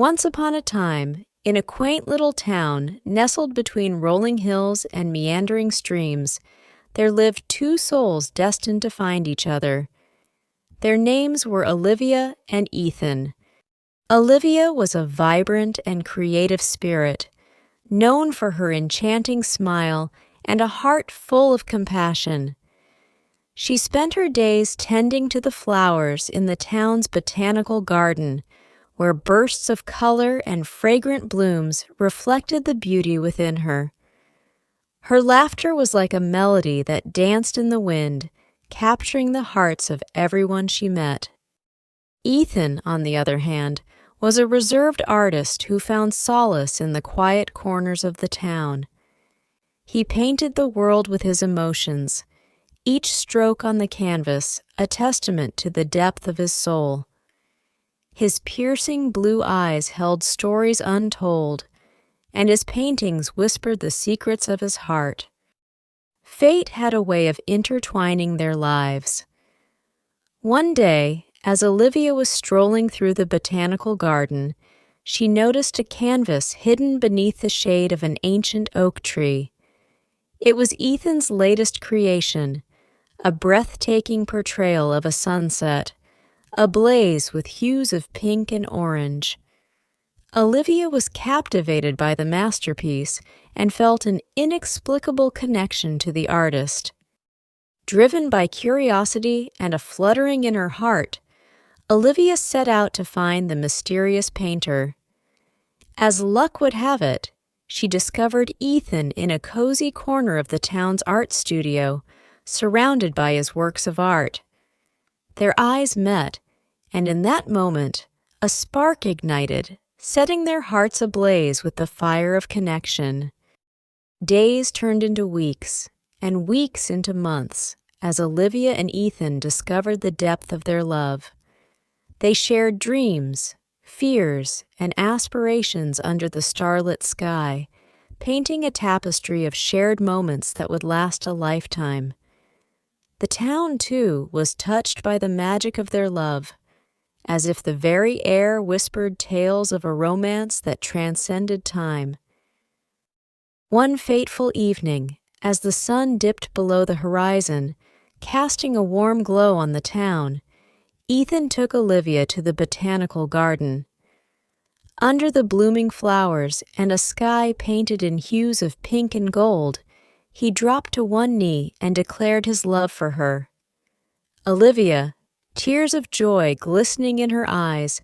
Once upon a time, in a quaint little town nestled between rolling hills and meandering streams, there lived two souls destined to find each other. Their names were Olivia and Ethan. Olivia was a vibrant and creative spirit, known for her enchanting smile and a heart full of compassion. She spent her days tending to the flowers in the town's botanical garden, where bursts of color and fragrant blooms reflected the beauty within her. Her laughter was like a melody that danced in the wind, capturing the hearts of everyone she met. Ethan, on the other hand, was a reserved artist who found solace in the quiet corners of the town. He painted the world with his emotions, each stroke on the canvas a testament to the depth of his soul. His piercing blue eyes held stories untold, and his paintings whispered the secrets of his heart. Fate had a way of intertwining their lives. One day, as Olivia was strolling through the botanical garden, she noticed a canvas hidden beneath the shade of an ancient oak tree. It was Ethan's latest creation, a breathtaking portrayal of a sunset, ablaze with hues of pink and orange. Olivia was captivated by the masterpiece and felt an inexplicable connection to the artist. Driven by curiosity and a fluttering in her heart, Olivia set out to find the mysterious painter. As luck would have it, she discovered Ethan in a cozy corner of the town's art studio, surrounded by his works of art. Their eyes met, and in that moment, a spark ignited, setting their hearts ablaze with the fire of connection. Days turned into weeks, and weeks into months, as Olivia and Ethan discovered the depth of their love. They shared dreams, fears, and aspirations under the starlit sky, painting a tapestry of shared moments that would last a lifetime. The town, too, was touched by the magic of their love, as if the very air whispered tales of a romance that transcended time. One fateful evening, as the sun dipped below the horizon, casting a warm glow on the town, Ethan took Olivia to the botanical garden. Under the blooming flowers and a sky painted in hues of pink and gold, he dropped to one knee and declared his love for her. Olivia, tears of joy glistening in her eyes,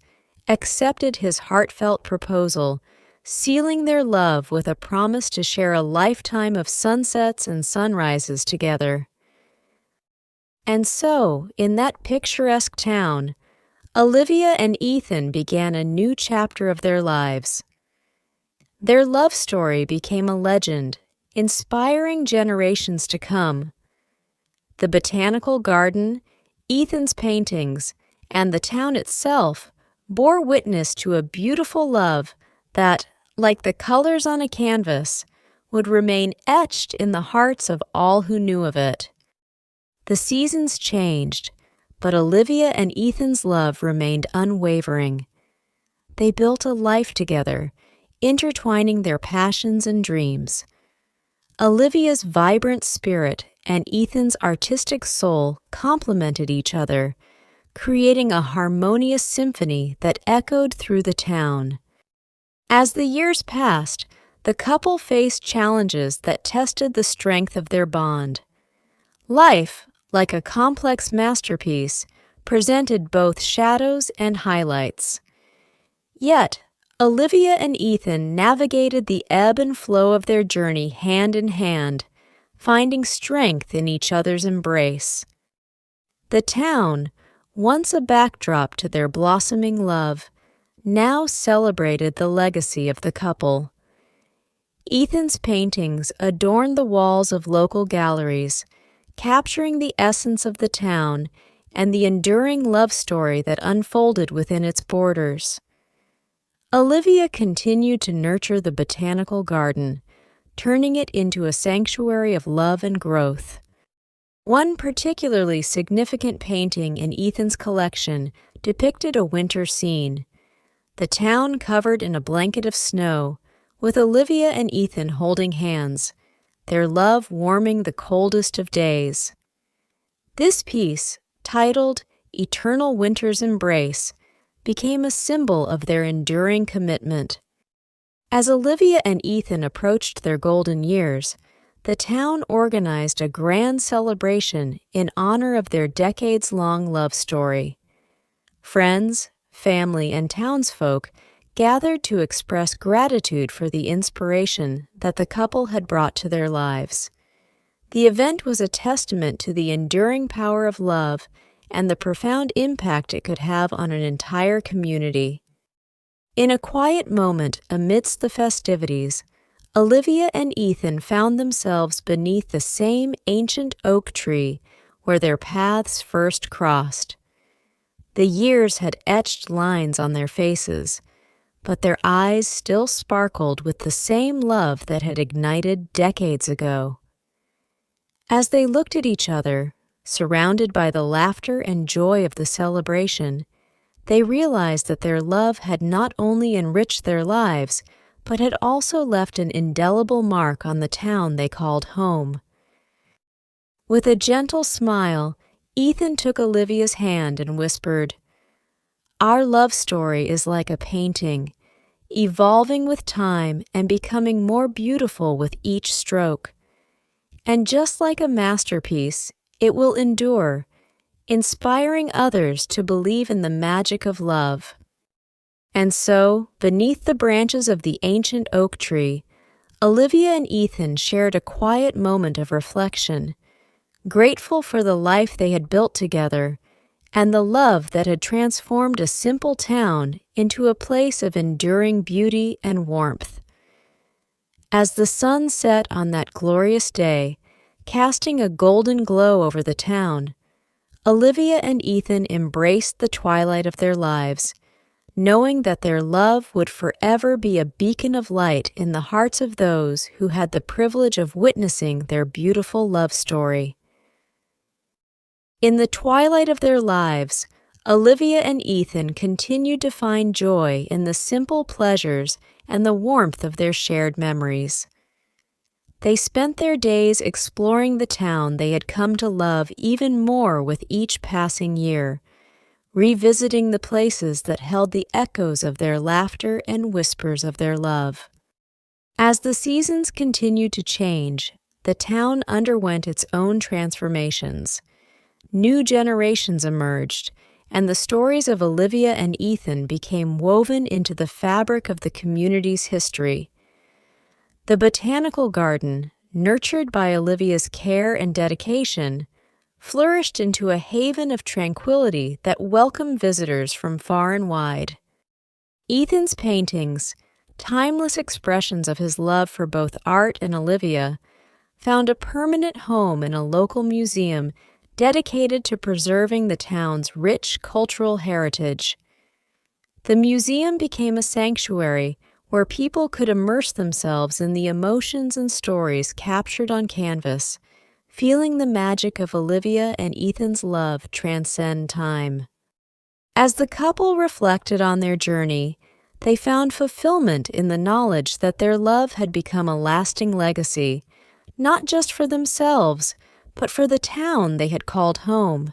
accepted his heartfelt proposal, sealing their love with a promise to share a lifetime of sunsets and sunrises together. And so, in that picturesque town, Olivia and Ethan began a new chapter of their lives. Their love story became a legend, inspiring generations to come. The botanical garden, Ethan's paintings, and the town itself bore witness to a beautiful love that, like the colors on a canvas, would remain etched in the hearts of all who knew of it. The seasons changed, but Olivia and Ethan's love remained unwavering. They built a life together, intertwining their passions and dreams. Olivia's vibrant spirit and Ethan's artistic soul complemented each other, creating a harmonious symphony that echoed through the town. As the years passed, the couple faced challenges that tested the strength of their bond. Life, like a complex masterpiece, presented both shadows and highlights. Yet, Olivia and Ethan navigated the ebb and flow of their journey hand in hand, finding strength in each other's embrace. The town, once a backdrop to their blossoming love, now celebrated the legacy of the couple. Ethan's paintings adorned the walls of local galleries, capturing the essence of the town and the enduring love story that unfolded within its borders. Olivia continued to nurture the botanical garden, turning it into a sanctuary of love and growth. One particularly significant painting in Ethan's collection depicted a winter scene. the town covered in a blanket of snow, with Olivia and Ethan holding hands, their love warming the coldest of days. This piece, titled Eternal Winter's Embrace, became a symbol of their enduring commitment. As Olivia and Ethan approached their golden years, the town organized a grand celebration in honor of their decades-long love story. Friends, family, and townsfolk gathered to express gratitude for the inspiration that the couple had brought to their lives. The event was a testament to the enduring power of love and the profound impact it could have on an entire community. In a quiet moment amidst the festivities, Olivia and Ethan found themselves beneath the same ancient oak tree where their paths first crossed. The years had etched lines on their faces, but their eyes still sparkled with the same love that had ignited decades ago. As they looked at each other, surrounded by the laughter and joy of the celebration, they realized that their love had not only enriched their lives, but had also left an indelible mark on the town they called home. With a gentle smile, Ethan took Olivia's hand and whispered, "Our love story is like a painting, evolving with time and becoming more beautiful with each stroke. And just like a masterpiece, it will endure, inspiring others to believe in the magic of love." And so, beneath the branches of the ancient oak tree, Olivia and Ethan shared a quiet moment of reflection, grateful for the life they had built together and the love that had transformed a simple town into a place of enduring beauty and warmth. As the sun set on that glorious day, casting a golden glow over the town, Olivia and Ethan embraced the twilight of their lives, knowing that their love would forever be a beacon of light in the hearts of those who had the privilege of witnessing their beautiful love story. In the twilight of their lives, Olivia and Ethan continued to find joy in the simple pleasures and the warmth of their shared memories. They spent their days exploring the town they had come to love even more with each passing year, revisiting the places that held the echoes of their laughter and whispers of their love. As the seasons continued to change, the town underwent its own transformations. New generations emerged, and the stories of Olivia and Ethan became woven into the fabric of the community's history. The botanical garden, nurtured by Olivia's care and dedication, flourished into a haven of tranquility that welcomed visitors from far and wide. Ethan's paintings, timeless expressions of his love for both art and Olivia, found a permanent home in a local museum dedicated to preserving the town's rich cultural heritage. The museum became a sanctuary where people could immerse themselves in the emotions and stories captured on canvas, feeling the magic of Olivia and Ethan's love transcend time. As the couple reflected on their journey, they found fulfillment in the knowledge that their love had become a lasting legacy, not just for themselves, but for the town they had called home.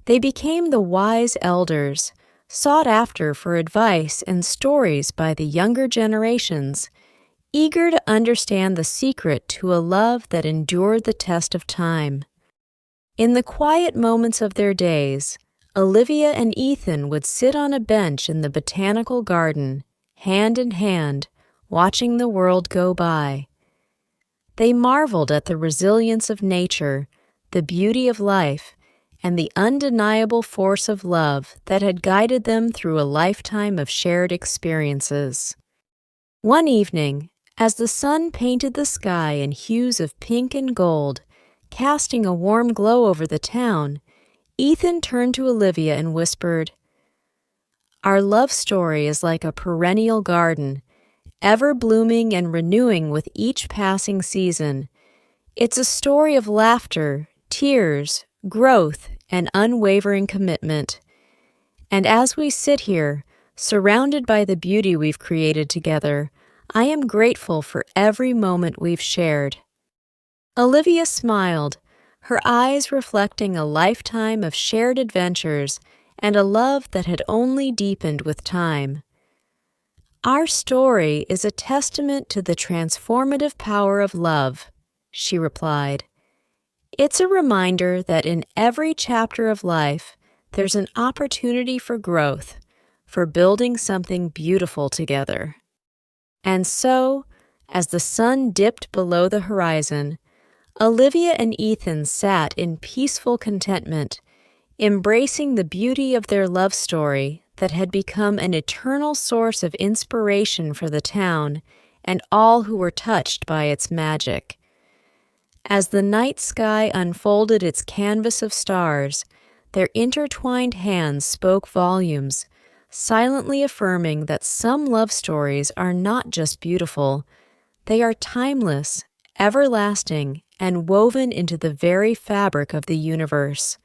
They became the wise elders, sought after for advice and stories by the younger generations, eager to understand the secret to a love that endured the test of time. In the quiet moments of their days, Olivia and Ethan would sit on a bench in the botanical garden, hand in hand, watching the world go by. They marveled at the resilience of nature, the beauty of life, and the undeniable force of love that had guided them through a lifetime of shared experiences. One evening, as the sun painted the sky in hues of pink and gold, casting a warm glow over the town, Ethan turned to Olivia and whispered, "Our love story is like a perennial garden, ever blooming and renewing with each passing season. It's a story of laughter, tears, growth, and unwavering commitment. And as we sit here, Surrounded by the beauty we've created together, I am grateful for every moment we've shared. Olivia smiled, her eyes reflecting a lifetime of shared adventures and a love that had only deepened with time. Our story is a testament to the transformative power of love, she replied. It's a reminder that in every chapter of life, there's an opportunity for growth, for building something beautiful together. And so, as the sun dipped below the horizon, Olivia and Ethan sat in peaceful contentment, embracing the beauty of their love story that had become an eternal source of inspiration for the town and all who were touched by its magic. As the night sky unfolded its canvas of stars, their intertwined hands spoke volumes, silently affirming that some love stories are not just beautiful, they are timeless, everlasting, and woven into the very fabric of the universe.